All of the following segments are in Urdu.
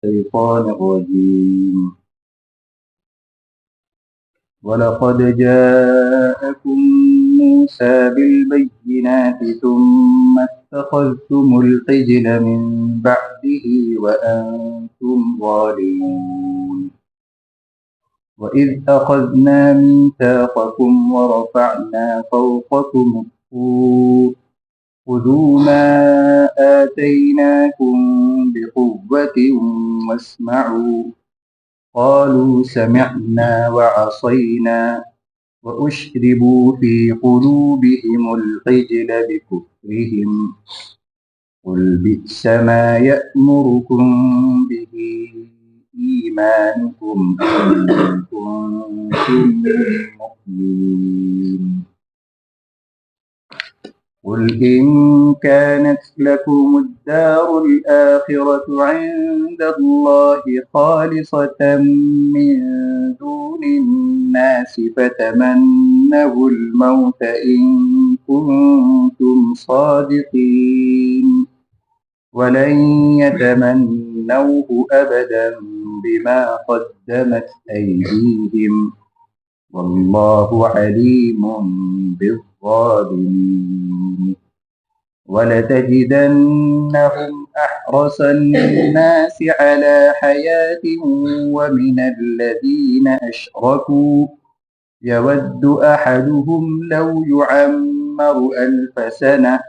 الشيطان الرجيم ولقد جاءكم موسى بالبينات ثم اتخذتم العجل من بعده وأنتم ظالمون وإذ أخذنا ميثاقكم ورفعنا فوقكم الطور خذوا ما آتيناكم بقوة واسمعوا قالوا سمعنا وعصينا وأشربوا في قلوبهم العجل بكفرهم قل بئس ما يأمركم به إيمانكم إن كنتم مؤمنين قل إن كانت لكم الدار الآخرة عند الله خالصة من دون الناس فتمنوا الموت إن كنتم صادقين ولن يتمنوه أبدا بما قدمت أيديهم والله عليم بالظالمين ولتجدنهم أحرص الناس على حياة ومن الذين أشركوا يود أحدهم لو يعمر 1000 سنة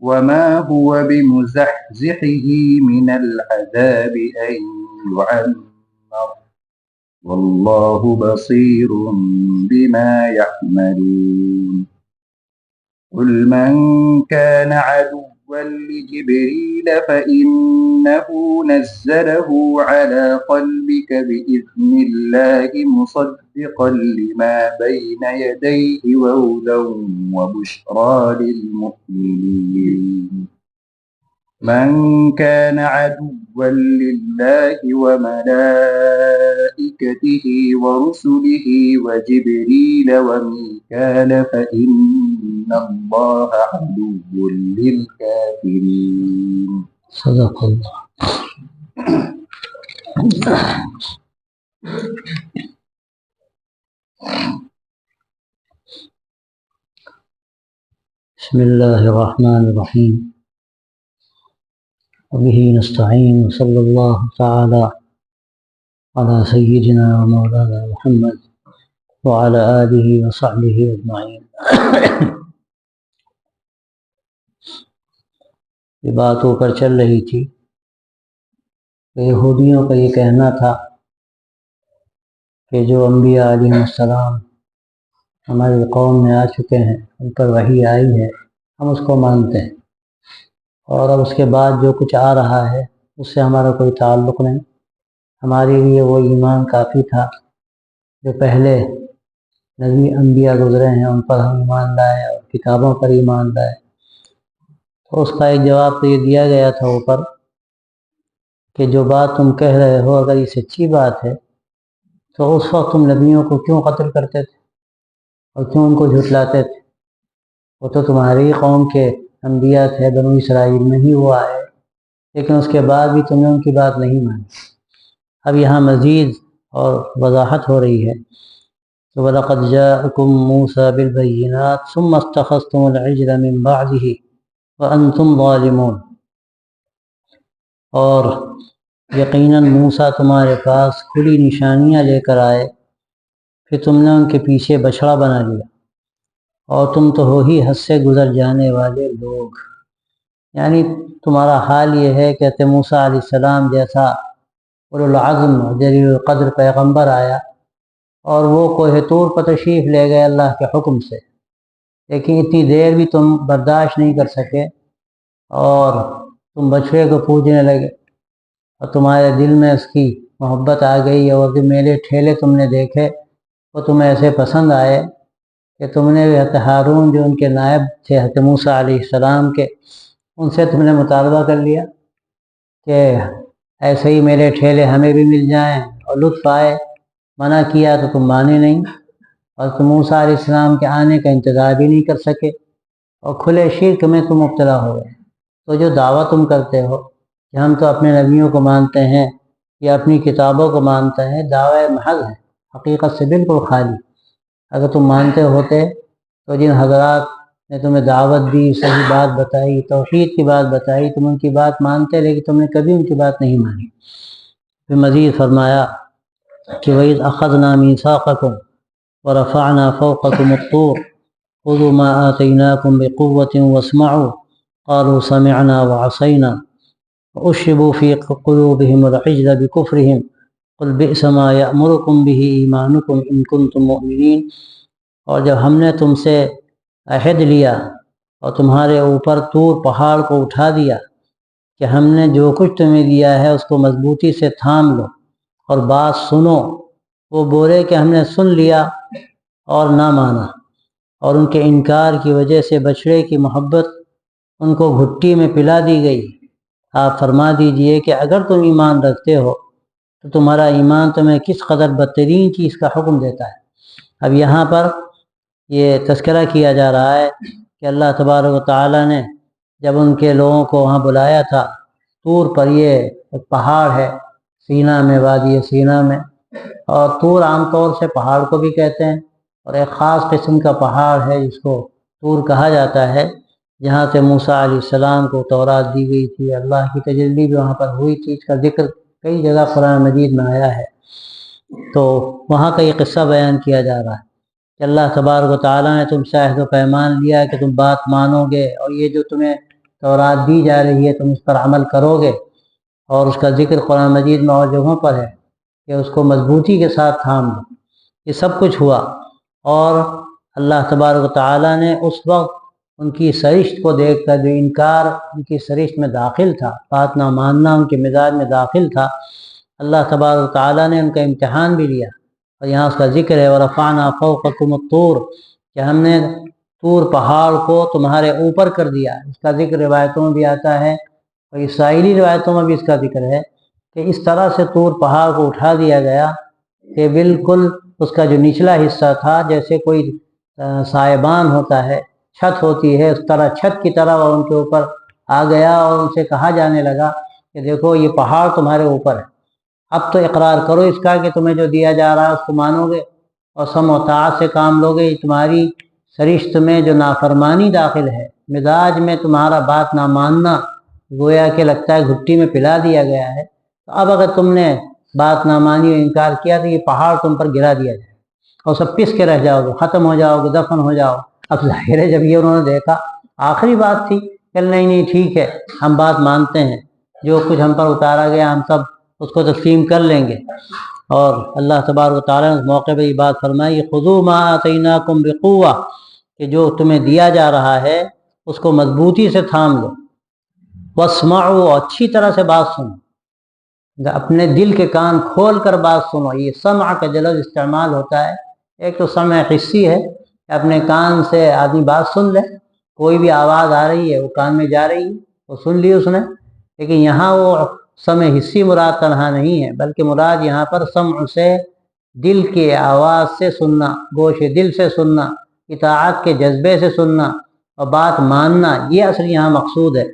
وما هو بمزحزحه من العذاب أن يعمر والله بصير بما يعملون قل من كان عدوا لجبريل فإنه نزله على قلبك بإذن الله مصدقا لما بين يديه وهدى وبشرى للمؤمنين من كان عدوا لله وملائكته ورسله وجبريل وميكال فإن الله عدو للكافرين صدق الله. بسم الله الرحمن الرحيم وبه نستعين وصلى الله تعالى على سيدنا ومولانا محمد وعلى آله وصحبه أجمعين. یہ بات اوپر چل رہی تھی کہ یہودیوں کا یہ کہنا تھا کہ جو انبیاء علیہ السلام ہماری قوم میں آ چکے ہیں، ان پر وحی آئی ہے، ہم اس کو مانتے ہیں، اور اب اس کے بعد جو کچھ آ رہا ہے اس سے ہمارا کوئی تعلق نہیں، ہمارے لیے وہ ایمان کافی تھا جو پہلے نبی انبیاء گزرے ہیں ان پر ہم ایمان لائے اور کتابوں پر ایمان لائے۔ تو اس کا ایک جواب تو یہ دیا گیا تھا اوپر کہ جو بات تم کہہ رہے ہو اگر یہ سچی بات ہے تو اس وقت تم نبیوں کو کیوں قتل کرتے تھے اور کیوں ان کو جھٹلاتے تھے؟ وہ تو تمہاری قوم کے انبیاء تھے، بنو اسرائیل میں ہی وہ آئے، لیکن اس کے بعد بھی تم نے ان کی بات نہیں مانی۔ اب یہاں مزید اور وضاحت ہو رہی ہے کہ وَلَقَدْ جَاءَكُم مُوسَى بِالْبَيِّنَاتِ ثُمَّ اتَّخَذْتُمُ الْعِجْلَ مِن بَعْدِهِ وَأَنْتُمْ ظَالِمُونَ، اور یقیناً موسیٰ تمہارے پاس کھلی نشانیاں لے کر آئے، پھر تم نے ان کے پیچھے بچھڑا بنا لیا، اور تم تو ہو ہی حد سے گزر جانے والے لوگ۔ یعنی تمہارا حال یہ ہے کہ حضرت موسیٰ علیہ السلام جیسا اولوالعزم جلیل القدر پیغمبر آیا اور وہ کوہ طور پر تشریف لے گئے اللہ کے حکم سے، لیکن اتنی دیر بھی تم برداشت نہیں کر سکے اور تم بچھڑے کو پوجنے لگے، اور تمہارے دل میں اس کی محبت آ گئی، اور جو میلے ٹھیلے تم نے دیکھے وہ تمہیں ایسے پسند آئے کہ تم نے حضرت ہارون جو ان کے نائب تھے حضرت موسیٰ علیہ السلام کے، ان سے تم نے مطالبہ کر لیا کہ ایسے ہی میلے ٹھیلے ہمیں بھی مل جائیں اور لطف آئے۔ منع کیا تو تم مانے نہیں، اور تم موسیٰ علیہ السلام کے آنے کا انتظار بھی نہیں کر سکے، اور کھلے شرک میں تم مبتلا ہو گئے۔ تو جو دعویٰ تم کرتے ہو کہ ہم تو اپنے نبیوں کو مانتے ہیں یہ اپنی کتابوں کو مانتا ہے، دعوی محض ہے، حقیقت سے بالکل خالی۔ اگر تم مانتے ہوتے تو جن حضرات نے تمہیں دعوت دی، صحیح بات بتائی، توحید کی بات بتائی، تم ان کی بات مانتے، لیکن تم نے کبھی ان کی بات نہیں مانی۔ پھر مزید فرمایا کہ وَإِذْ أَخَذْنَا مِيثَاقَكُمْ وَرَفَعْنَا فَوْقَكُمُ الطُّورَ خُذُوا مَا آتَيْنَاكُمْ بِقُوَّةٍ وَاسْمَعُوا قَالُوا سَمِعْنَا وَعَصَيْنَا وَأُشْرِبُوا فِي قُلُوبِهِمُ الْعِجْلَ بِكُفْرِهِمْ قُلْ بِئْسَ مَا يَأْمُرُكُمْ بِهِ إِيمَانُكُمْ إِن كُنتُم مُؤْمِنِينَ۔ اور جب ہم نے تم سے عہد لیا اور تمہارے اوپر طور پہاڑ کو اٹھا دیا کہ ہم نے جو کچھ تمہیں دیا ہے اس کو مضبوطی سے تھام لو اور بات سنو، وہ بولے کہ ہم نے سن لیا اور نہ مانا، اور ان کے انکار کی وجہ سے بچڑے کی محبت ان کو گھٹی میں پلا دی گئی۔ آپ فرما دیجئے کہ اگر تم ایمان رکھتے ہو تو تمہارا ایمان تمہیں کس قدر بدترین چیز کا حکم دیتا ہے۔ اب یہاں پر یہ تذکرہ کیا جا رہا ہے کہ اللہ تبارک و تعالیٰ نے جب ان کے لوگوں کو وہاں بلایا تھا طور پر، یہ ایک پہاڑ ہے سینا میں، وادی سینا میں، اور طور عام طور سے پہاڑ کو بھی کہتے ہیں، اور ایک خاص قسم کا پہاڑ ہے جس کو طور کہا جاتا ہے، جہاں سے موسیٰ علیہ السلام کو تورات دی گئی تھی، اللہ کی تجلی بھی وہاں پر ہوئی تھی۔ اس کا ذکر کئی جگہ قرآن مجید میں آیا ہے۔ تو وہاں کا یہ قصہ بیان کیا جا رہا ہے کہ اللہ تبارک و تعالیٰ نے تم سے عہد و پیمان لیا کہ تم بات مانو گے، اور یہ جو تمہیں تورات دی جا رہی ہے تم اس پر عمل کرو گے، اور اس کا ذکر قرآن مجید میں اور جگہوں پر ہے کہ اس کو مضبوطی کے ساتھ تھام لو۔ یہ سب کچھ ہوا، اور اللہ تبارک و تعالیٰ نے اس وقت ان کی سرشت کو دیکھ کر، جو انکار ان کی سرشت میں داخل تھا، بات نہ ماننا ان کے مزاج میں داخل تھا، اللہ تبارک و تعالیٰ نے ان کا امتحان بھی لیا۔ اور یہاں اس کا ذکر ہے وَرَفَعْنَا فَوْقَكُمُ الطُّورَ، کہ ہم نے طور پہاڑ کو تمہارے اوپر کر دیا۔ اس کا ذکر روایتوں میں بھی آتا ہے، اور اسرائیلی روایتوں میں بھی اس کا ذکر ہے کہ اس طرح سے طور پہاڑ کو اٹھا دیا گیا کہ بالکل اس کا جو نچلا حصہ تھا جیسے کوئی سائبان ہوتا ہے، چھت ہوتی ہے، اس طرح چھت کی طرح وہ ان کے اوپر آ گیا، اور ان سے کہا جانے لگا کہ دیکھو یہ پہاڑ تمہارے اوپر ہے، اب تو اقرار کرو اس کا کہ تمہیں جو دیا جا رہا ہے اس کو مانو گے اور سمع و طاعت سے کام لو گے۔ تمہاری سرشت میں جو نافرمانی داخل ہے، مزاج میں تمہارا بات نہ ماننا گویا کہ لگتا ہے گھٹی میں پلا دیا گیا ہے، تو اب اگر تم نے بات نہ مانی اور انکار کیا تو یہ پہاڑ تم پر گرا دیا جائے اور سب پس کے رہ جاؤ گے، ختم ہو جاؤ گے، دفن ہو جاؤ۔ اب ظاہر ہے جب یہ انہوں نے دیکھا، آخری بات تھی کہ نہیں ٹھیک ہے، ہم بات مانتے ہیں، جو کچھ ہم پر اتارا گیا ہم سب اس کو تسلیم کر لیں گے۔ اور اللہ تبارک و تعالیٰ نے اس موقع پہ یہ بات فرمائی خُذُوا مَا آتَيْنَاكُمْ بِقُوَّةٍ، کہ جو تمہیں دیا جا رہا ہے اس کو مضبوطی سے تھام لو، وَاسْمَعُوا، اچھی طرح سے بات سنو، اپنے دل کے کان کھول کر بات سنو۔ یہ سمع کا جو لفظ استعمال ہوتا ہے، ایک تو سمع حسی ہے کہ اپنے کان سے آدمی بات سن لے، کوئی بھی آواز آ رہی ہے وہ کان میں جا رہی ہے، وہ سن لی اس نے، لیکن یہاں وہ سمع حسی مراد تنہا نہیں ہے، بلکہ مراد یہاں پر سمع سے دل کی آواز سے سننا، گوش دل سے سننا، اطاعت کے جذبے سے سننا اور بات ماننا، یہ اصل یہاں مقصود ہے۔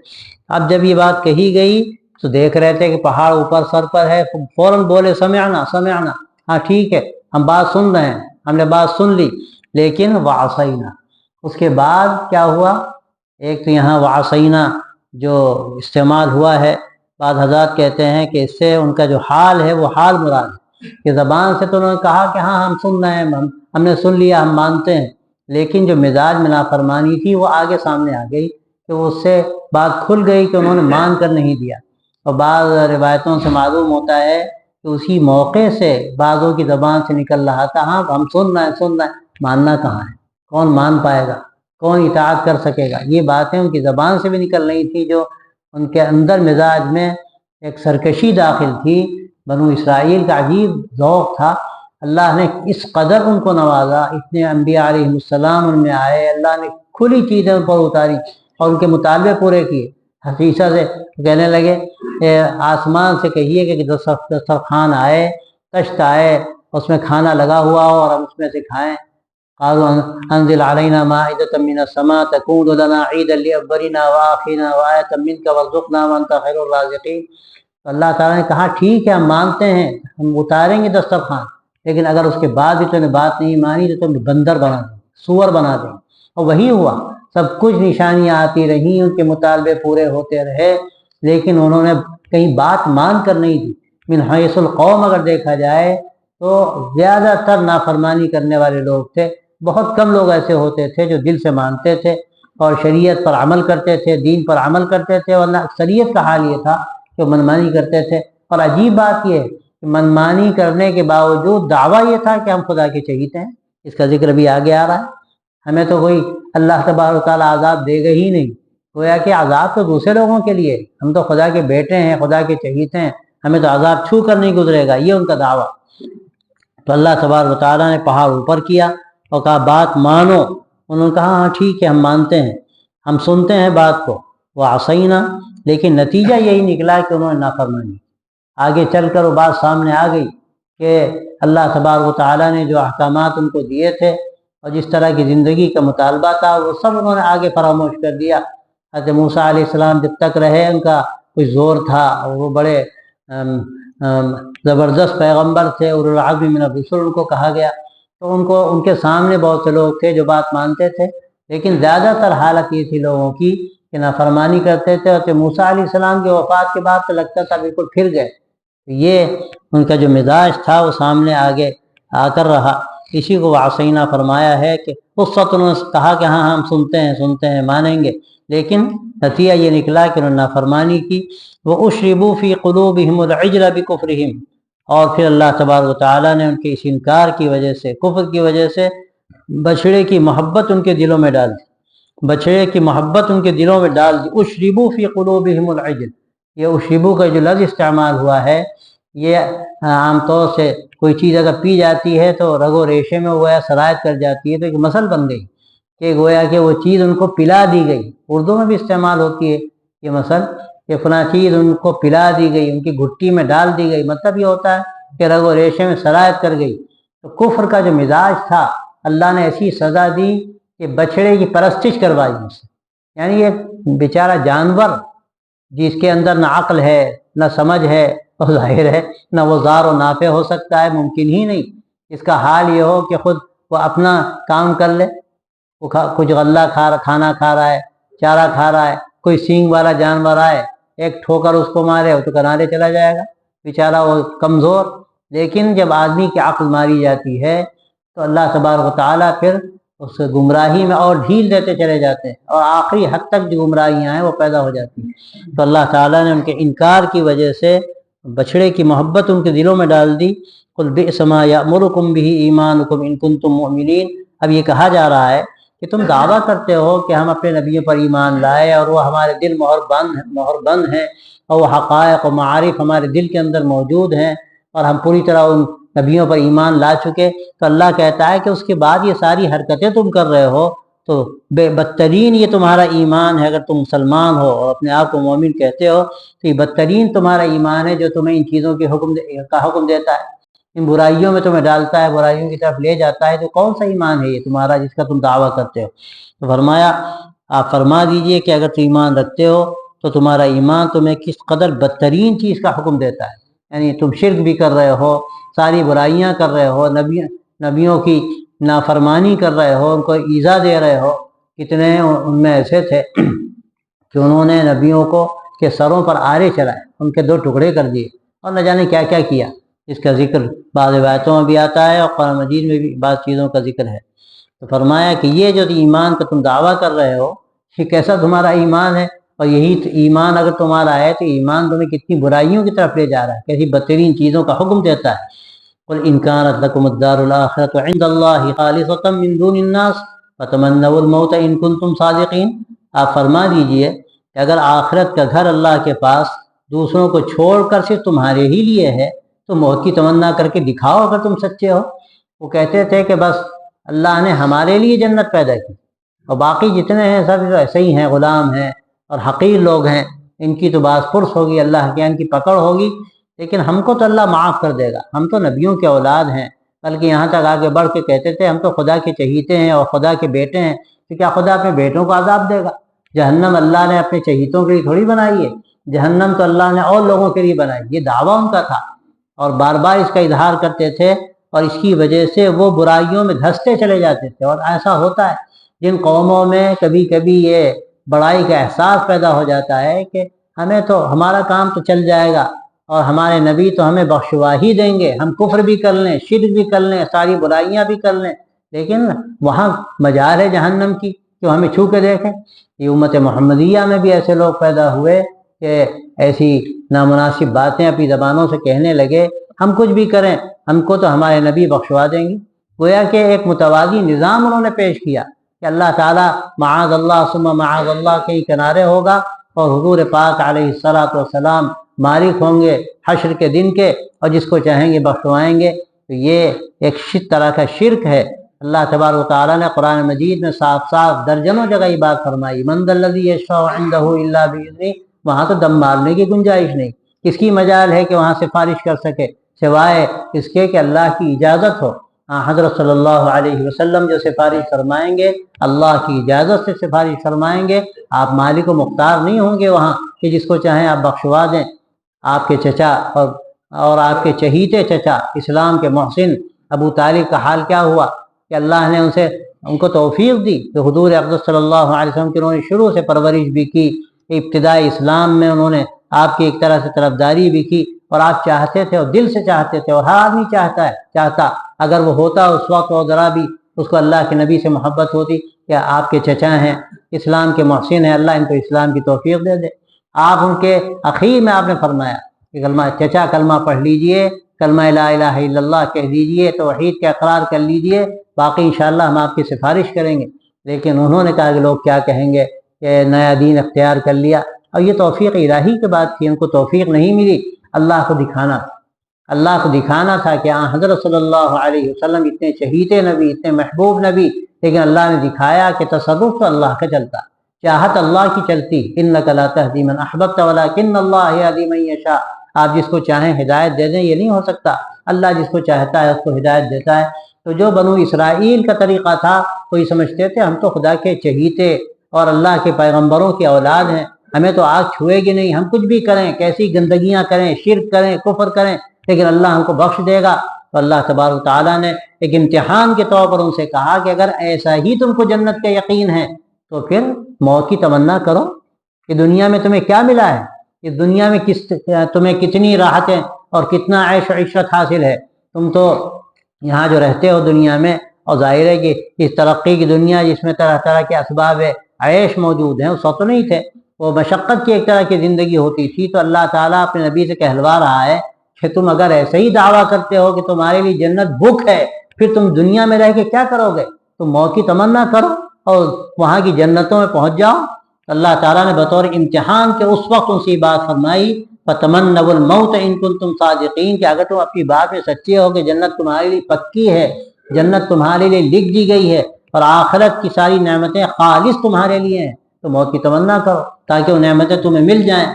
اب جب یہ بات کہی گئی تو دیکھ رہے تھے کہ پہاڑ اوپر سر پر ہے، فوراً بولے سمعنا سمعنا، ہاں ٹھیک ہے ہم بات سن رہے ہیں، ہم نے بات سن لی، لیکن وعصینا، اس کے بعد کیا ہوا؟ ایک تو یہاں وعصینا جو استعمال ہوا ہے، بعض حضرات کہتے ہیں کہ اس سے ان کا جو حال ہے وہ حال مراد ہے، کہ زبان سے تو انہوں نے کہا کہ ہاں ہم سن رہے ہیں، ہم نے سن لیا، ہم مانتے ہیں، لیکن جو مزاج میں نافرمانی تھی وہ آگے سامنے آ گئی کہ اس سے بات کھل گئی کہ انہوں نے مان کر نہیں دیا۔ اور بعض روایتوں سے معلوم ہوتا ہے کہ اسی موقع سے بعضوں کی زبان سے نکل رہا تھا ہاں ہم سن رہے ہیں، ماننا کہاں ہے، کون مان پائے گا، کون اطاعت کر سکے گا، یہ باتیں ان کی زبان سے بھی نکل رہی تھی، جو ان کے اندر مزاج میں ایک سرکشی داخل تھی۔ بنو اسرائیل کا عجیب ذوق تھا، اللہ نے اس قدر ان کو نوازا، اتنے انبیاء علیہ السلام ان میں آئے، اللہ نے کھلی چیزیں ان پر اتاری اور ان کے مطالبے پورے کیے۔ حقیقت سے کہنے لگے آسمان سے کہیے کہ دسترخوان آئے، کشت آئے، اس میں کھانا لگا ہوا ہو اور ہم اس میں سے کھائیں۔ قالوا انزل علينا مائدة من السماء تكون لنا عيدا لأولنا وآخرنا وآية منك وارزقنا وأنت خير الرازقين۔ تو اللہ تعالیٰ نے کہا ٹھیک ہے ہم مانتے ہیں، ہم اتاریں گے دسترخوان، لیکن اگر اس کے بعد بھی تم نے بات نہیں مانی تو تم بندر بنا دیں، سور بنا دیں۔ اور وہی ہوا، سب کچھ نشانیاں آتی رہیں، ان کے مطالبے پورے ہوتے رہے، لیکن انہوں نے کہیں بات مان کر نہیں دی۔ من حیث القوم اگر دیکھا جائے تو زیادہ تر نافرمانی کرنے والے لوگ تھے، بہت کم لوگ ایسے ہوتے تھے جو دل سے مانتے تھے اور شریعت پر عمل کرتے تھے، دین پر عمل کرتے تھے، ورنہ اکثریت کا حال یہ تھا کہ وہ منمانی کرتے تھے۔ اور عجیب بات یہ ہے کہ منمانی کرنے کے باوجود دعویٰ یہ تھا کہ ہم خدا کے چہیتے ہیں۔ اس کا ذکر بھی آگے آ رہا ہے۔ ہمیں تو کوئی اللہ تبارک و تعالیٰ عذاب دے گا ہی نہیں، گویا کہ عذاب تو دوسرے لوگوں کے لیے، ہم تو خدا کے بیٹے ہیں، خدا کے چہیتے ہیں، ہمیں تو عذاب چھو کر نہیں گزرے گا، یہ ان کا دعویٰ۔ تو اللہ تبارک و تعالیٰ نے پہاڑ اوپر کیا اور کہا بات مانو۔ انہوں نے کہا ہاں ٹھیک ہے ہم مانتے ہیں، ہم سنتے ہیں بات کو۔ وعصینا، لیکن نتیجہ یہی نکلا کہ انہوں نے نافرمانی۔ آگے چل کر وہ بات سامنے آ گئی کہ اللہ تبارک و تعالیٰ نے جو احکامات ان کو دیے تھے اور جس طرح کی زندگی کا مطالبہ تھا وہ سب انہوں نے آگے فراموش کر دیا۔ حضرت موسیٰ علیہ السلام جب تک رہے ان کا کوئی زور تھا، اور وہ بڑے زبردست پیغمبر تھے، اولو العزم من الرسل ان کو کہا گیا، تو ان کے سامنے بہت سے لوگ تھے جو بات مانتے تھے، لیکن زیادہ تر حالت یہ تھی لوگوں کی کہ نافرمانی کرتے تھے۔ اور موسیٰ علیہ السلام کی وفات کے بعد تو لگتا تھا بالکل پھر گئے۔ یہ ان کا جو مزاج تھا وہ سامنے آگے آ کر رہا، اسی کو وعصینا فرمایا ہے کہ اس وقت انہوں نے کہا کہ ہاں ہم سنتے ہیں مانیں گے، لیکن نتیجہ یہ نکلا کہ انہوں نے نافرمانی کی۔ وَأُشْرِبُوا فِي قُلُوبِهِمُ الْعِجْلَ بِكُفْرِهِمْ، اور پھر اللہ تبارک و تعالیٰ نے ان کے اس انکار کی وجہ سے، کفر کی وجہ سے بچڑے کی محبت ان کے دلوں میں ڈال دی، بچڑے کی محبت ان کے دلوں میں ڈال دی۔ اُشْرِبُوا فِي قُلُوبِهِمُ الْعِجْلَ، یہ اشربو کا جو لفظ استعمال ہوا ہے یہ عام طور سے کوئی چیز اگر پی جاتی ہے تو رگ و ریشے میں گویا سرایت کر جاتی ہے، تو ایک مثل بن گئی کہ گویا کہ وہ چیز ان کو پلا دی گئی۔ اردو میں بھی استعمال ہوتی ہے یہ مثل کہ فلاں چیز ان کو پلا دی گئی، ان کی گھٹی میں ڈال دی گئی، مطلب یہ ہوتا ہے کہ رگ و ریشے میں سرایت کر گئی۔ تو کفر کا جو مزاج تھا اللہ نے ایسی سزا دی کہ بچڑے کی پرستش کروائی ان سے، یعنی یہ بیچارہ جانور جس کے اندر نہ عقل ہے نہ سمجھ ہے، تو ظاہر ہے نہ وہ زار و نافع ہو سکتا ہے، ممکن ہی نہیں۔ اس کا حال یہ ہو کہ خود وہ اپنا کام کر لے، وہ کچھ غلہ کھانا کھا رہا ہے، چارہ کھا رہا ہے، کوئی سینگ والا جانور آئے ایک ٹھوکر اس کو مارے وہ تو کنارے چلا جائے گا بیچارہ، وہ کمزور۔ لیکن جب آدمی کی عقل ماری جاتی ہے تو اللہ تبارک و تعالیٰ پھر اس گمراہی میں اور ڈھیل دیتے چلے جاتے ہیں، اور آخری حد تک جو گمراہیاں ہیں وہ پیدا ہو جاتی ہیں۔ تو اللہ تعالیٰ نے ان کے انکار کی وجہ سے بچڑے کی محبت ان کے دلوں میں ڈال دی۔ قُلْ بِئْسَ مَا يَأْمُرُكُمْ بِهِ إِيمَانُكُمْ إِن كُنتُم مُؤْمِنِينَ۔ اب یہ کہا جا رہا ہے کہ تم دعویٰ کرتے ہو کہ ہم اپنے نبیوں پر ایمان لائے اور وہ ہمارے دل مہر بند ہیں، اور وہ حقائق و معارف ہمارے دل کے اندر موجود ہیں اور ہم پوری طرح ان نبیوں پر ایمان لا چکے، تو اللہ کہتا ہے کہ اس کے بعد یہ ساری حرکتیں تم کر رہے ہو تو بدترین یہ تمہارا ایمان ہے۔ اگر تم مسلمان ہو اور اپنے آپ کو مومن کہتے ہو تو یہ بدترین تمہارا ایمان ہے جو تمہیں ان چیزوں کی حکم دیتا ہے، ان برائیوں میں تمہیں ڈالتا ہے، برائیوں کی طرف لے جاتا ہے۔ تو کون سا ایمان ہے یہ تمہارا جس کا تم دعویٰ کرتے ہو؟ تو فرمایا آپ فرما دیجئے کہ اگر تم ایمان رکھتے ہو تو تمہارا ایمان تمہیں کس قدر بدترین چیز کا حکم دیتا ہے، یعنی تم شرک بھی کر رہے ہو، ساری برائیاں کر رہے ہو، نبیوں کی نافرمانی کر رہے ہو، ان کو ایذا دے رہے ہو۔ کتنے ان میں ایسے تھے کہ انہوں نے نبیوں کے سروں پر آرے چلائے، ان کے 2 ٹکڑے کر دیے، اور نہ جانے کیا کیا کیا، اس کا ذکر بعض روایتوں میں بھی آتا ہے اور قرآن مجید میں بھی بعض چیزوں کا ذکر ہے۔ تو فرمایا کہ یہ جو ایمان کا تم دعویٰ کر رہے ہو یہ کیسا تمہارا ایمان ہے، اور یہی ایمان اگر تمہارا ہے تو ایمان تمہیں کتنی برائیوں کی طرف لے جا رہا ہے، کیسی بدترین چیزوں کا حکم دیتا ہے۔ قُلْ إِن كَانَتْ لَكُمُ الدَّارُ الْآخِرَةُ عِندَ اللَّهِ خَالِصَةً مِّن دُونِ النَّاسِ فَتَمَنَّوُا الْمَوْتَ إِن كُنتُمْ صَادِقِينَ۔ آپ فرما دیجئے کہ اگر آخرت کا گھر اللہ کے پاس دوسروں کو چھوڑ کر صرف تمہارے ہی لیے ہے تو موت کی تمنا کر کے دکھاؤ اگر تم سچے ہو۔ وہ کہتے تھے کہ بس اللہ نے ہمارے لیے جنت پیدا کی اور باقی جتنے ہیں سب ایسے ہی ہیں، غلام ہیں اور حقیر لوگ ہیں، ان کی تو باز پرس ہوگی، اللہ کے ان کی پکڑ ہوگی، لیکن ہم کو تو اللہ معاف کر دے گا، ہم تو نبیوں کے اولاد ہیں۔ بلکہ یہاں تک آگے بڑھ کے کہتے تھے ہم تو خدا کے چہیتے ہیں اور خدا کے بیٹے ہیں، تو کیا خدا اپنے بیٹوں کو عذاب دے گا؟ جہنم اللہ نے اپنے چہیتوں کے لیے تھوڑی بنائی ہے، جہنم تو اللہ نے اور لوگوں کے لیے بنائی، یہ دعویٰ ان کا تھا اور بار بار اس کا اظہار کرتے تھے، اور اس کی وجہ سے وہ برائیوں میں دھستے چلے جاتے تھے۔ اور ایسا ہوتا ہے جن قوموں میں کبھی کبھی یہ بڑائی کا احساس پیدا ہو جاتا ہے کہ ہمیں تو ہمارا کام تو چل جائے گا اور ہمارے نبی تو ہمیں بخشوا ہی دیں گے، ہم کفر بھی کر لیں، شرک بھی کر لیں، ساری برائیاں بھی کر لیں، لیکن وہاں مجال ہے جہنم کی جو ہمیں چھو کے دیکھیں۔ یہ امت محمدیہ میں بھی ایسے لوگ پیدا ہوئے کہ ایسی نامناسب باتیں اپنی زبانوں سے کہنے لگے، ہم کچھ بھی کریں ہم کو تو ہمارے نبی بخشوا دیں گے۔ گویا کہ ایک متوازی نظام انہوں نے پیش کیا کہ اللہ تعالیٰ معاذ اللہ ثم معاذ اللہ کے کنارے ہوگا اور حضور پاک علیہ السلام مالک ہوں گے حشر کے دن کے، اور جس کو چاہیں گے بخشوائیں گے۔ تو یہ ایک طرح کا شرک ہے۔ اللہ تبارک و تعالیٰ نے قرآن مجید میں صاف صاف درجنوں جگہ یہ بات فرمائی، من ذا الذی یشفع عندہ الا باذنہ، وہاں تو دم مارنے کی گنجائش نہیں، کس کی مجال ہے کہ وہاں سفارش کر سکے سوائے اس کے کہ اللہ کی اجازت ہو۔ حضرت صلی اللہ علیہ وسلم جو سفارش فرمائیں گے اللہ کی اجازت سے سفارش فرمائیں گے، آپ مالک و مختار نہیں ہوں گے وہاں کہ جس کو چاہیں آپ بخشوا دیں۔ آپ کے چچا اور آپ کے چہیتے چچا اسلام کے محسن ابو طالب کا حال کیا ہوا کہ اللہ نے ان کو توفیق دی کہ حضور اقدس صلی اللہ علیہ وسلم کی انہوں نے شروع سے پرورش بھی کی، ابتدائی اسلام میں انہوں نے آپ کی ایک طرح سے طرفداری بھی کی، اور آپ چاہتے تھے اور دل سے چاہتے تھے، اور ہر آدمی چاہتا اگر وہ ہوتا اس وقت اور ذرا بھی اس کو اللہ کے نبی سے محبت ہوتی کہ آپ کے چچا ہیں اسلام کے محسن ہیں، اللہ ان کو اسلام کی توفیق دے دے۔ آپ ان کے اخیر میں آپ نے فرمایا کہ چچا کلمہ پڑھ لیجئے، کلمہ لا الہ الا اللہ کہہ دیجئے، توحید کا اقرار کر لیجئے، باقی انشاءاللہ ہم آپ کی سفارش کریں گے۔ لیکن انہوں نے کہا کہ لوگ کیا کہیں گے کہ نیا دین اختیار کر لیا، اور یہ توفیق الہی کے بعد تھی، ان کو توفیق نہیں ملی، اللہ کو دکھانا تھا کہ حضرت صلی اللہ علیہ وسلم اتنے چہیتے نبی، اتنے محبوب نبی، لیکن اللہ نے دکھایا کہ تصرف تو اللہ کا چلتا، چاہت اللہ کی چلتی، انک لا تہدی من احببت ولکن اللہ یہدی من یشاء، آپ جس کو چاہیں ہدایت دے دیں، یہ نہیں ہو سکتا، اللہ جس کو چاہتا ہے اس کو ہدایت دیتا ہے۔ تو جو بنو اسرائیل کا طریقہ تھا وہ یہ سمجھتے تھے ہم تو خدا کے چہیتے اور اللہ کے پیغمبروں کی اولاد ہیں، ہمیں تو آگ چھوئے گی نہیں، ہم کچھ بھی کریں، کیسی گندگیاں کریں، شرک کریں، کفر کریں، لیکن اللہ ہم کو بخش دے گا۔ تو اللہ تبارک تعالیٰ نے ایک امتحان کے طور پر ان سے کہا کہ اگر ایسا ہی تم کو جنت کا یقین ہے تو پھر موت کی تمنا کرو کہ دنیا میں تمہیں کیا ملا ہے، کہ دنیا میں تمہیں کتنی راحتیں اور کتنا عیش و عشرت حاصل ہے، تم تو یہاں جو رہتے ہو دنیا میں، اور ظاہر ہے کہ اس ترقی کی دنیا جس میں طرح طرح کے اسباب عیش موجود ہیں، اس وقت تو نہیں تھے، وہ مشقت کی ایک طرح کی زندگی ہوتی تھی۔ تو اللہ تعالیٰ اپنے نبی سے کہلوا رہا ہے کہ تم اگر ایسے ہی دعویٰ کرتے ہو کہ تمہارے لیے جنت بھوک ہے، پھر تم دنیا میں رہ کے کیا کرو گے؟ تم موت کی تمنا کرو اور وہاں کی جنتوں میں پہنچ جاؤ۔ اللہ تعالیٰ نے بطور امتحان کے اس وقت ان سے بات فرمائی، فَتَمَنَّوُا الْمَوْتَ إِن كُنتُمْ صَادِقِينَ، کہ اگر تم اپنی بات میں سچے ہو کہ جنت تمہارے لیے پکی ہے، جنت تمہارے لیے لکھ دی گئی ہے، اور آخرت کی ساری نعمتیں خالص تمہارے لیے ہیں، تو موت کی تمنا کرو تاکہ وہ نعمتیں تمہیں مل جائیں۔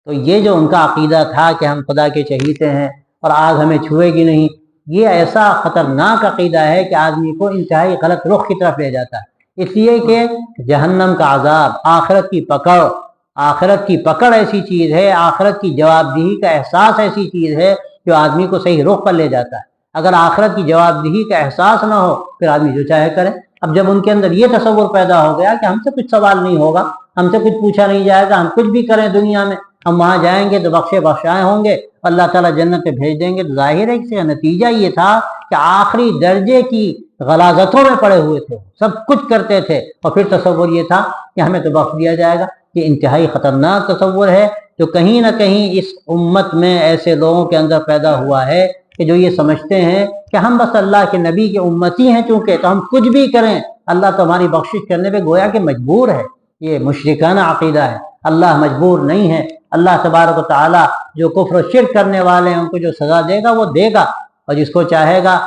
تو یہ جو ان کا عقیدہ تھا کہ ہم خدا کے چہیتے ہیں اور آگ ہمیں چھوئے گی نہیں، یہ ایسا خطرناک عقیدہ ہے کہ آدمی کو انتہائی غلط رخ کی طرف لے جاتا ہے، اس لیے کہ جہنم کا عذاب، آخرت کی پکڑ ایسی چیز ہے، آخرت کی جواب دہی کا احساس ایسی چیز ہے جو آدمی کو صحیح رخ پر لے جاتا ہے۔ اگر آخرت کی جواب دہی کا احساس نہ ہو پھر آدمی جو چاہے کرے۔ اب جب ان کے اندر یہ تصور پیدا ہو گیا کہ ہم سے کچھ سوال نہیں ہوگا، ہم سے کچھ پوچھا نہیں جائے گا، ہم کچھ بھی کریں دنیا میں، ہم وہاں جائیں گے تو بخشائے ہوں گے، اللہ تعالیٰ جنت پہ بھیج دیں گے، تو ظاہر ہے کہ نتیجہ یہ تھا کہ آخری درجے کی غلاظتوں میں پڑے ہوئے تھے، سب کچھ کرتے تھے، اور پھر تصور یہ تھا کہ ہمیں تو بخش دیا جائے گا۔ یہ انتہائی خطرناک تصور ہے جو کہیں نہ کہیں اس امت میں ایسے لوگوں کے اندر پیدا ہوا ہے کہ جو یہ سمجھتے ہیں کہ ہم بس اللہ کے نبی کے امتی ہیں چونکہ، تو ہم کچھ بھی کریں اللہ تو ہماری بخشش کرنے پہ گویا کہ مجبور ہے۔ یہ مشرکانہ عقیدہ ہے، اللہ مجبور نہیں ہے۔ اللہ تبارک و تعالیٰ جو کفر و شرک کرنے والے ہیں ان کو جو سزا دے گا وہ دے گا، اور جس کو چاہے گا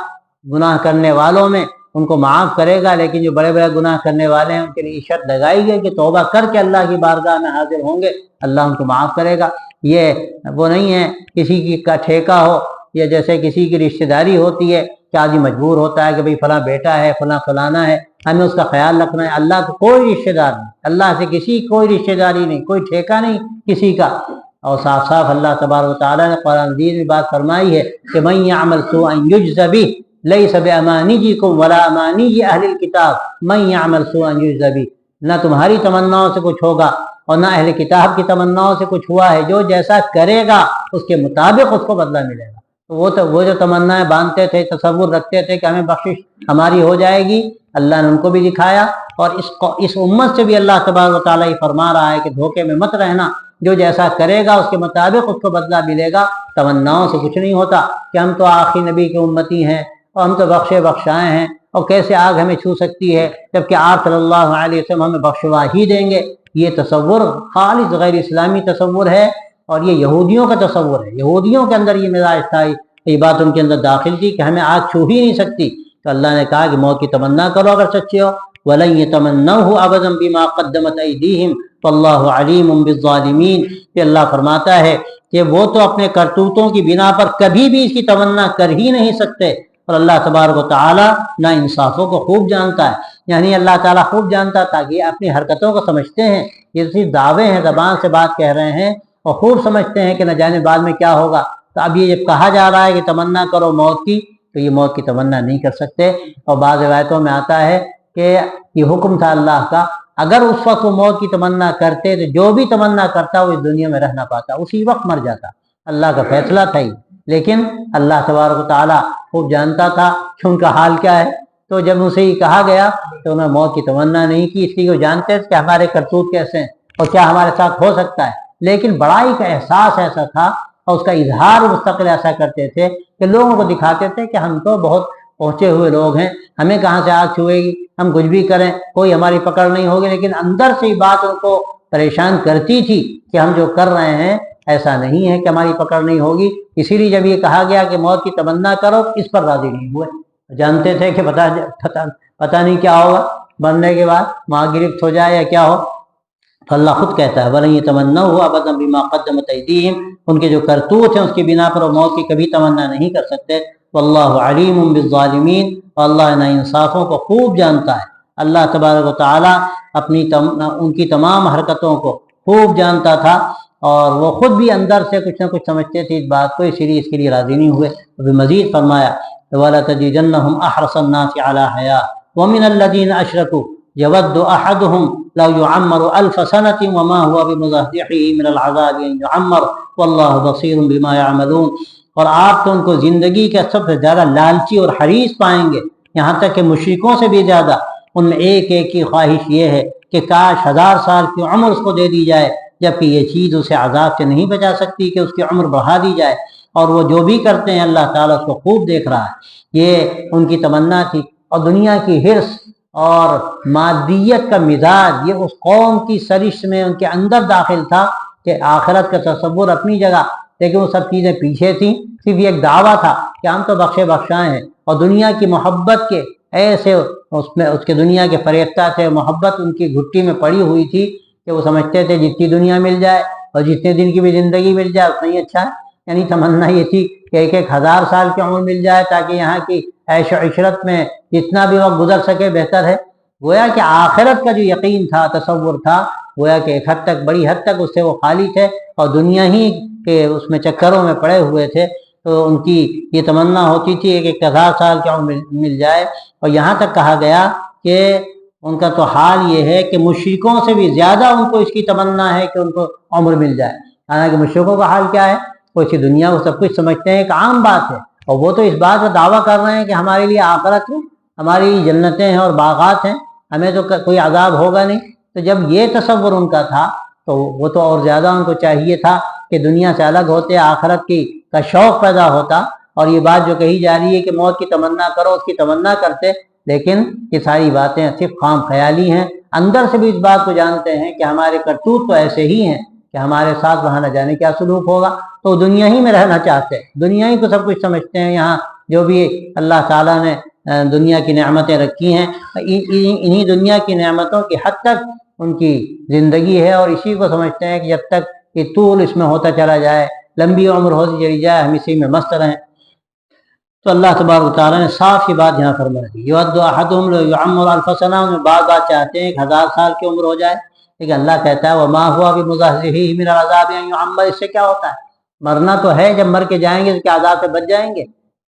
گناہ کرنے والوں میں ان کو معاف کرے گا، لیکن جو بڑے بڑے گناہ کرنے والے ہیں ان کے لیے شرط لگائی گئی کہ توبہ کر کے اللہ کی بارگاہ میں حاضر ہوں گے، اللہ ان کو معاف کرے گا۔ یہ وہ نہیں ہے کسی کی کا ٹھیکہ ہو یا جیسے کسی کی رشتہ داری ہوتی ہے کہ آدمی مجبور ہوتا ہے کہ بھئی فلاں بیٹا ہے، فلاں فلانا ہے، ہمیں اس کا خیال رکھنا ہے۔ اللہ کا کوئی رشتہ دار نہیں، اللہ سے کسی کوئی رشتہ داری نہیں، کوئی ٹھیکہ نہیں کسی کا۔ اور صاف صاف اللہ تبارک و تعالیٰ نے قرآن مجید میں بات فرمائی ہے کہ من یعمل سوءا یجز بہ لیس بامانیکم ولا امانی اہل الکتاب من یعمل سوءا یجز بہ، نہ تمہاری تمناؤں سے کچھ ہوگا اور نہ اہل کتاب کی تمناؤں سے کچھ ہوا ہے، جو جیسا کرے گا اس کے مطابق اس کو بدلہ ملے گا۔ تو وہ جو تمنائیں باندھتے تھے، تصور رکھتے تھے کہ ہمیں بخشش ہماری ہو جائے گی، اللہ نے ان کو بھی دکھایا۔ اور اس امت سے بھی اللہ تبارک و تعالیٰ یہ فرما رہا ہے کہ دھوکے میں مت رہنا، جو جیسا کرے گا اس کے مطابق اس کو بدلہ ملے گا۔ تمناؤں سے کچھ نہیں ہوتا کہ ہم تو آخری نبی کے امتی ہیں اور ہم تو بخشے بخشائے ہیں، اور کیسے آگ ہمیں چھو سکتی ہے جبکہ آپ صلی اللہ علیہ وسلم ہمیں بخشوا ہی دیں گے۔ یہ تصور خالص غیر اسلامی تصور ہے، اور یہ یہودیوں کا تصور ہے۔ یہودیوں کے اندر یہ مزاج تھا، یہ بات ان کے اندر داخل تھی کہ ہمیں آگ چھو ہی نہیں سکتی۔ تو اللہ نے کہا کہ موت کی تمنا کرو اگر سچے ہو، وَلَن يَتَمَنَّوْهُ أَبَدًا بِمَا قَدَّمَتْ أَيْدِيهِمْ وَاللَّهُ عَلِيمٌ بِالظَّالِمِينَ۔ کہ اللہ فرماتا ہے کہ وہ تو اپنے کرتوتوں کی بنا پر کبھی بھی اس کی تمنا کر ہی نہیں سکتے، اور اللہ تبارک و تعالیٰ نا انصافوں کو خوب جانتا ہے۔ یعنی اللہ تعالیٰ خوب جانتا تاکہ یہ اپنی حرکتوں کو سمجھتے ہیں، یہ صرف دعوے ہیں، زبان سے بات کہہ رہے ہیں، اور خوب سمجھتے ہیں کہ نہ جانے بعد میں کیا ہوگا۔ تو اب یہ جب کہا جا رہا ہے کہ تمنا کرو موت کی، تو یہ موت کی تمنا نہیں کر سکتے۔ اور بعض روایتوں میں آتا ہے کہ یہ حکم تھا اللہ کا، اگر اس وقت وہ موت کی تمنا کرتے تو جو بھی تمنا کرتا وہ اس دنیا میں رہ نہ پاتا، اسی وقت مر جاتا۔ اللہ کا فیصلہ تھا ہی، لیکن اللہ تبارک و تعالیٰ خوب جانتا تھا کہ ان کا حال کیا ہے۔ تو جب ان سے یہ کہا گیا تو انہوں نے موت کی تمنا نہیں کی، اس لیے وہ جانتے تھے کہ ہمارے کرتوت کیسے ہیں اور کیا ہمارے ساتھ ہو سکتا ہے، لیکن بڑائی کا احساس ایسا تھا اور اس کا اظہار مستقل ایسا کرتے تھے کہ لوگوں کو دکھاتے تھے کہ ہم تو بہت پہنچے ہوئے لوگ ہیں، ہمیں کہاں سے آگ چھوئے گی، ہم کچھ بھی کریں کوئی ہماری پکڑ نہیں ہوگی۔ لیکن اندر سے یہ بات ان کو پریشان کرتی تھی کہ ہم جو کر رہے ہیں ایسا نہیں ہے کہ ہماری پکڑ نہیں ہوگی۔ اسی لیے جب یہ کہا گیا کہ موت کی تمنا کرو، اس پر راضی نہیں ہوئے، جانتے تھے کہ پتہ نہیں کیا ہوگا، مرنے کے بعد وہاں گرفت ہو جائے یا کیا ہو۔ تو اللہ خود کہتا ہے وَلَن يَتَمَنَّوْهُ أَبَدًا بِمَا قَدَّمَتْ أَيْدِيهِمْ، ان کے جو کرتوت ہیں اس کی بنا پر وہ موت کی کبھی تمنا نہیں کر سکتے۔ واللہ علیم بالظالمین، اور اللہ نا انصافوں کو خوب جانتا ہے۔ اللہ تبارک و تعالیٰ ان کی تمام حرکتوں کو خوب جانتا تھا، اور وہ خود بھی اندر سے کچھ نہ کچھ سمجھتے تھے اس بات کو، اسی لیے اس کے لیے راضی نہیں ہوئے۔ ابھی مزید فرمایا وَلَتَجِدَنَّهُمْ أَحْرَصَ النَّاسِ عَلَىٰ حَيَاةٍ وَمِنَ الَّذِينَ أَشْرَكُوا يَوَدُّ أَحَدُهُمْ لَوْ يُعَمَّرُ أَلْفَ سَنَةٍ وَمَا هُوَ بِمُزَحْزِحِهِ مِنَ الْعَذَابِ أَن يُعَمَّرَ وَاللَّهُ بَصِيرٌ بِمَا يَعْمَلُونَ۔ اور آپ تو ان کو زندگی کا سب سے زیادہ لالچی اور حریص پائیں گے، یہاں تک کہ مشرکوں سے بھی زیادہ ان میں ایک ایک کی خواہش یہ ہے کہ کاش 1000 سال کی عمر اس کو دے دی جائے، جبکہ یہ چیز اسے عذاب سے نہیں بچا سکتی کہ اس کی عمر بڑھا دی جائے۔ اور وہ جو بھی کرتے ہیں اللہ تعالیٰ اس کو خوب دیکھ رہا ہے۔ یہ ان کی تمنا تھی، اور دنیا کی حرص اور مادیت کا مزاج یہ اس قوم کی سرشت میں ان کے اندر داخل تھا کہ آخرت کا تصور اپنی جگہ، لیکن وہ سب چیزیں پیچھے تھیں۔ صرف یہ ایک دعویٰ تھا کہ ہم تو بخشے بخشائے ہیں، اور دنیا کی محبت کے ایسے اس کے دنیا کے فریفتہ تھے، محبت ان کی گھٹی میں پڑی ہوئی تھی کہ وہ سمجھتے تھے جتنی دنیا مل جائے اور جتنے دن کی بھی زندگی مل جائے اتنا ہی اچھا ہے۔ یعنی تمنا یہ تھی کہ 1000 سال کی عمر مل جائے تاکہ یہاں کی عیش و عشرت میں جتنا بھی وقت گزر سکے بہتر ہے۔ گویا کہ آخرت کا جو یقین تھا، تصور تھا، گویا کہ ایک حد تک، بڑی حد تک اس سے وہ خالی تھے، اور دنیا ہی کے اس میں چکروں میں پڑے ہوئے تھے۔ تو ان کی یہ تمنا ہوتی تھی کہ 1000 سال کی عمر مل جائے، اور یہاں تک کہا گیا کہ ان کا تو حال یہ ہے کہ مشرکوں سے بھی زیادہ ان کو اس کی تمنا ہے کہ ان کو عمر مل جائے۔ حالانکہ مشرکوں کا حال کیا ہے، وہ اسی دنیا کو سب کچھ سمجھتے ہیں، ایک عام بات ہے، اور وہ تو اس بات کا دعویٰ کر رہے ہیں کہ ہمارے لیے آخرت ہے، ہماری جنتیں ہیں اور باغات ہیں، ہمیں تو کوئی عذاب ہوگا نہیں۔ تو جب یہ تصور ان کا تھا تو وہ تو اور زیادہ ان کو چاہیے تھا کہ دنیا سے الگ ہوتے، آخرت کا شوق پیدا ہوتا، اور یہ بات جو کہی جا رہی ہے کہ موت کی تمنا کرو، اس کی تمنا کرتے۔ لیکن یہ ساری باتیں صرف خام خیالی ہیں، اندر سے بھی اس بات کو جانتے ہیں کہ ہمارے کرتوت تو ایسے ہی ہیں کہ ہمارے ساتھ وہاں نہ جانے کیا سلوک ہوگا۔ تو دنیا ہی میں رہنا چاہتے ہیں، دنیا ہی کو سب کچھ سمجھتے ہیں۔ یہاں جو بھی اللہ تعالیٰ نے دنیا کی نعمتیں رکھی ہیں، انہی دنیا کی نعمتوں کی حد تک ان کی زندگی ہے، اور اسی کو سمجھتے ہیں کہ جب تک یہ طول اس میں ہوتا چلا جائے، لمبی عمر ہوتی چلی جائے، ہم اسی میں مست رہیں۔ تو اللہ تبارک و تعالیٰ نے صاف یہ بات یہاں فرما دی، یود احدہم لو یعمر الف سنہ، ان میں بعض چاہتے ہیں کہ 1000 سال کی عمر ہو جائے، لیکن اللہ کہتا ہے وما هو بمزحزحہ من العذاب ان یعمر، اس سے کیا ہوتا ہے؟ مرنا تو ہے، جب مر کے جائیں گے تو کیا عذاب سے بچ جائیں گے؟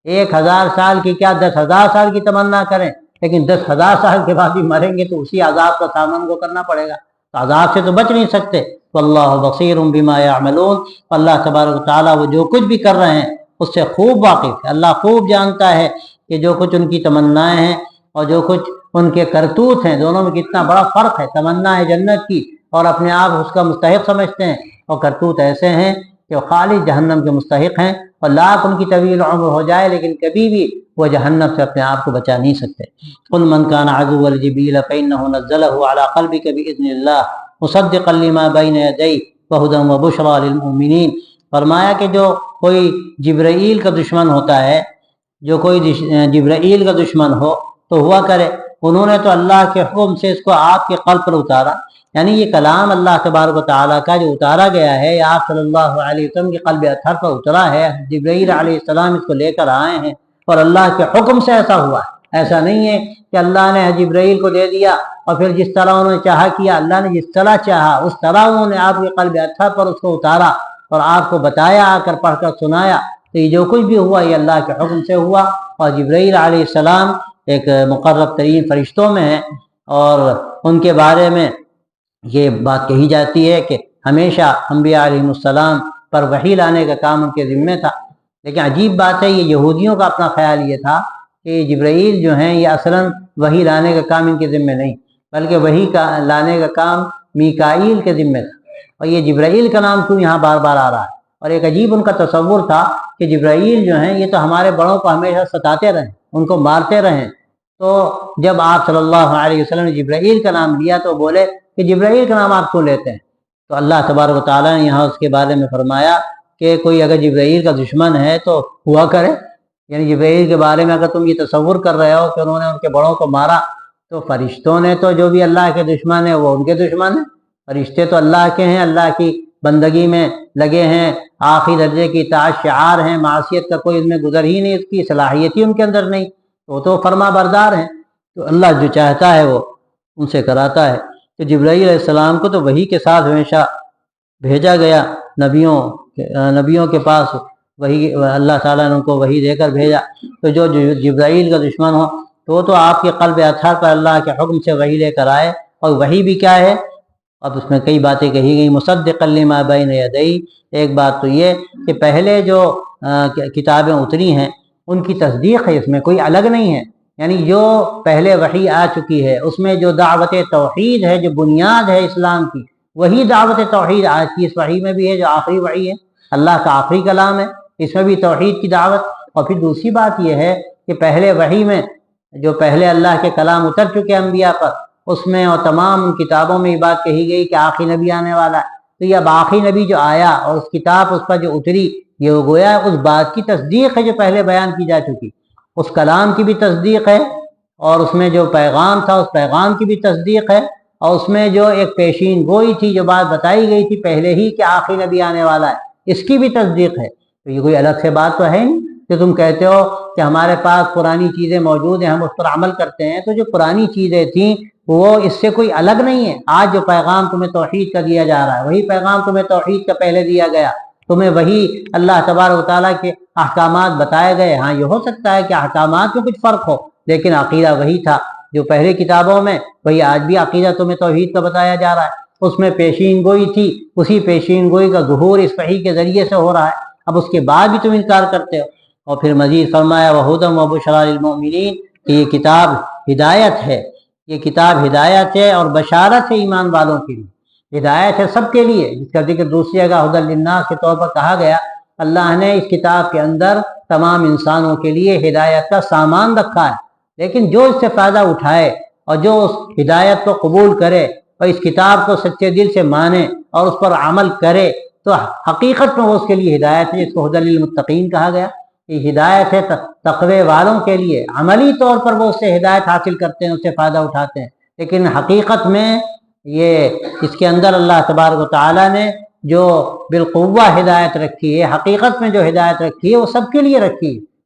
1000 سال کی کیا 10,000 سال کی تمنا کریں، لیکن 10,000 سال کے بعد بھی مریں گے تو اسی عذاب کا سامنا کو کرنا پڑے گا، تو عذاب سے تو بچ نہیں سکتے۔ واللہ بصیر بما یعملون، اللہ تبارک و تعالیٰ وہ جو کچھ بھی کر رہے ہیں اس سے خوب واقف ہے، اللہ خوب جانتا ہے کہ جو کچھ ان کی تمنائیں ہیں اور جو کچھ ان کے کرتوت ہیں، دونوں میں کتنا بڑا فرق ہے۔ تمنا ہے جنت کی اور اپنے آپ اس کا مستحق سمجھتے ہیں، اور کرتوت ایسے ہیں کہ وہ خالص جہنم کے مستحق ہیں، اور لاکھ ان کی طویل عمر ہو جائے لیکن کبھی بھی وہ جہنم سے اپنے آپ کو بچا نہیں سکتے۔ قل من كان عدوا لجبريل فإنه نزله على قلبك بإذن الله مصدقا لما بين يديه وهدى وبشرى للمؤمنين، فرمایا کہ جو کوئی جبرائیل کا دشمن ہوتا ہے، جو کوئی جبرائیل کا دشمن ہو تو ہوا کرے، انہوں نے تو اللہ کے حکم سے اس کو آپ کے قلب پر اتارا، یعنی یہ کلام اللہ تبارک و تعالیٰ کا جو اتارا گیا ہے، یا آپ صلی اللہ علیہ وسلم کے قلب اطہر پر اترا ہے، جبرائیل علیہ السلام اس کو لے کر آئے ہیں اور اللہ کے حکم سے ایسا ہوا ہے۔ ایسا نہیں ہے کہ اللہ نے جبرائیل کو دے دیا اور پھر جس طرح انہوں نے چاہا کیا، اللہ نے جس طرح چاہا اس طرح انہوں نے آپ کے قلب اطہر پر اس کو اتارا اور آپ کو بتایا، آ کر پڑھ کر سنایا، تو یہ جو کچھ بھی ہوا یہ اللہ کے حکم سے ہوا۔ اور جبرائیل علیہ السلام ایک مقرب ترین فرشتوں میں ہیں، اور ان کے بارے میں یہ بات کہی جاتی ہے کہ ہمیشہ انبیاء علیہ السلام پر وحی لانے کا کام ان کے ذمے تھا۔ لیکن عجیب بات ہے، یہ یہودیوں کا اپنا خیال یہ تھا کہ جبرائیل جو ہیں یہ اصلاً وحی لانے کا کام ان کے ذمے نہیں، بلکہ وحی کا لانے کا کام میکائیل کے ذمے تھا، اور یہ جبرائیل کا نام کیوں یہاں بار بار آ رہا ہے؟ اور ایک عجیب ان کا تصور تھا کہ جبرائیل جو ہیں یہ تو ہمارے بڑوں کو ہمیشہ ستاتے رہیں، ان کو مارتے رہیں، تو جب آپ صلی اللہ علیہ وسلم نے جبرائیل کا نام لیا تو بولے کہ جبرائیل کا نام آپ کیوں لیتے ہیں؟ تو اللہ تبارک و تعالیٰ نے یہاں اس کے بارے میں فرمایا کہ کوئی اگر جبرائیل کا دشمن ہے تو ہوا کرے، یعنی جبرائیل کے بارے میں اگر تم یہ تصور کر رہے ہو کہ انہوں نے ان کے بڑوں کو مارا، تو فرشتوں نے تو جو بھی اللہ کے دشمن ہیں وہ ان کے دشمن ہیں، فرشتے تو اللہ کے ہیں، اللہ کی بندگی میں لگے ہیں، آخری درجے کی اطاعت شعار ہیں، معصیت کا کوئی ان میں گزر ہی نہیں، اس کی صلاحیت ہی ان کے اندر نہیں، تو فرما بردار ہیں، تو اللہ جو چاہتا ہے وہ ان سے کراتا ہے۔ تو جبرائیل علیہ السلام کو تو وحی کے ساتھ ہمیشہ بھیجا گیا، نبیوں کے پاس وہی اللہ تعالیٰ نے ان کو وحی دے کر بھیجا۔ تو جو جبرائیل کا دشمن ہو تو آپ کے قلب اطہر پر اللہ کے حکم سے وحی لے کر آئے، اور وحی بھی کیا ہے؟ اب اس میں کئی باتیں کہی گئی، مصدقا لما بین یدیہ، ایک بات تو یہ کہ پہلے جو کتابیں اتری ہیں ان کی تصدیق ہے، اس میں کوئی الگ نہیں ہے، یعنی جو پہلے وحی آ چکی ہے اس میں جو دعوت توحید ہے، جو بنیاد ہے اسلام کی، وہی دعوت توحید آج کی اس وحی میں بھی ہے، جو آخری وحی ہے، اللہ کا آخری کلام ہے، اس میں بھی توحید کی دعوت۔ اور پھر دوسری بات یہ ہے کہ پہلے وحی میں جو پہلے اللہ کے کلام اتر چکے انبیاء پر، اس میں اور تمام ان کتابوں میں یہ بات کہی گئی کہ آخری نبی آنے والا ہے، تو یہ اب آخری نبی جو آیا اور اس کتاب اس پر جو اتری، یہ گویا اس بات کی تصدیق ہے جو پہلے بیان کی جا چکی، اس کلام کی بھی تصدیق ہے، اور اس میں جو پیغام تھا اس پیغام کی بھی تصدیق ہے، اور اس میں جو ایک پیشین گوئی تھی، جو بات بتائی گئی تھی پہلے ہی کہ آخری نبی آنے والا ہے، اس کی بھی تصدیق ہے۔ تو یہ کوئی الگ سے بات تو ہے نہیں کہ تم کہتے ہو کہ ہمارے پاس پرانی چیزیں موجود ہیں، ہم اس پر عمل کرتے ہیں، تو جو پرانی چیزیں تھیں وہ اس سے کوئی الگ نہیں ہے۔ آج جو پیغام تمہیں توحید کا دیا جا رہا ہے وہی پیغام تمہیں توحید کا پہلے دیا گیا، تمہیں وہی اللہ تبارک و تعالیٰ کے احکامات بتائے گئے۔ ہاں یہ ہو سکتا ہے کہ احکامات میں کچھ فرق ہو، لیکن عقیدہ وہی تھا جو پہلے کتابوں میں، وہی آج بھی عقیدہ تمہیں توحید کا بتایا جا رہا ہے۔ اس میں پیشین گوئی تھی، اسی پیشین گوئی کا ظہور اس وحی کے ذریعے سے ہو رہا ہے، اب اس کے بعد بھی تم انکار کرتے ہو۔ اور پھر مزید فرمایا وَهُدًى وَبُشْرَىٰ لِلْمُؤْمِنِينَ، کہ یہ کتاب ہدایت ہے، یہ کتاب ہدایت ہے اور بشارت ہے ایمان والوں کے لیے، ہدایت ہے سب کے لیے، جس کا ذکر دوسری جگہ ہدی للناس کے طور پر کہا گیا۔ اللہ نے اس کتاب کے اندر تمام انسانوں کے لیے ہدایت کا سامان رکھا ہے، لیکن جو اس سے فائدہ اٹھائے اور جو اس ہدایت کو قبول کرے اور اس کتاب کو سچے دل سے مانے اور اس پر عمل کرے، تو حقیقت میں وہ اس کے لیے ہدایت ہے، جس کو ہدی للمتقین کہا گیا۔ یہ ہدایت ہے تقوی والوں کے لیے، عملی طور پر وہ اس سے ہدایت حاصل کرتے ہیں، اس سے فائدہ اٹھاتے ہیں، لیکن حقیقت میں یہ اس کے اندر اللہ تبارک و تعالیٰ نے جو بالقوہ ہدایت رکھی ہے، حقیقت میں جو ہدایت رکھی ہے وہ سب کے لیے رکھی ہے،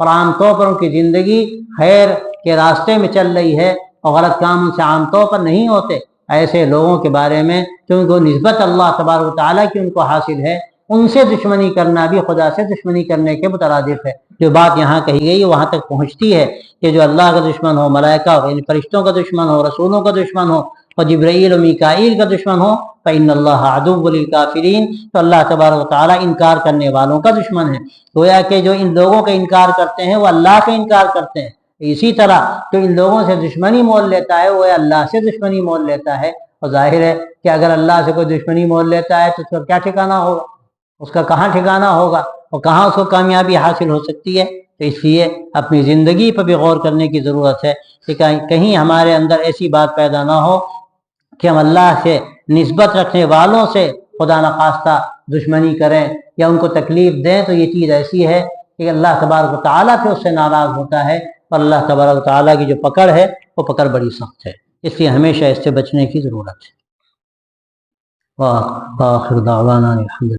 اور عام طور پر ان کی زندگی خیر کے راستے میں چل رہی ہے اور غلط کام ان سے عام طور پر نہیں ہوتے، ایسے لوگوں کے بارے میں کیونکہ نسبت اللہ تبارک و تعالیٰ کی ان کو حاصل ہے، ان سے دشمنی کرنا بھی خدا سے دشمنی کرنے کے مترادف ہے۔ جو بات یہاں کہی گئی وہاں تک پہنچتی ہے کہ جو اللہ کا دشمن ہو، ملائکہ ہو یعنی فرشتوں کا دشمن ہو، رسولوں کا دشمن ہو اور جبرائیل و میکائیل کا دشمن ہو، فإن اللہ عدو للکافرین، تو اللہ تبارک و تعالیٰ انکار کرنے والوں کا دشمن ہے۔ گویا کہ جو ان لوگوں کا انکار کرتے ہیں وہ اللہ کا انکار کرتے ہیں، اسی طرح جو ان لوگوں سے دشمنی مول لیتا ہے وہ اللہ سے دشمنی مول لیتا ہے۔ اور ظاہر ہے کہ اگر اللہ سے کوئی دشمنی مول لیتا ہے تو اس کا کیا ٹھکانہ ہوگا، اس کا کہاں ٹھکانہ ہوگا اور کہاں اس کو کامیابی حاصل ہو سکتی ہے۔ تو اس لیے اپنی زندگی پر بھی غور کرنے کی ضرورت ہے کہ کہیں ہمارے اندر ایسی بات پیدا نہ ہو کہ ہم اللہ سے نسبت رکھنے والوں سے خدا نخواستہ دشمنی کریں یا ان کو تکلیف دیں، تو یہ چیز ایسی ہے کہ اللہ تبارک و تعالیٰ پہ اس سے ناراض ہوتا ہے، اور اللہ تبارک و تعالیٰ کی جو پکڑ ہے وہ پکڑ بڑی سخت ہے، اس لیے ہمیشہ اس سے بچنے کی ضرورت ہے۔ وآخر دعوانا الحمد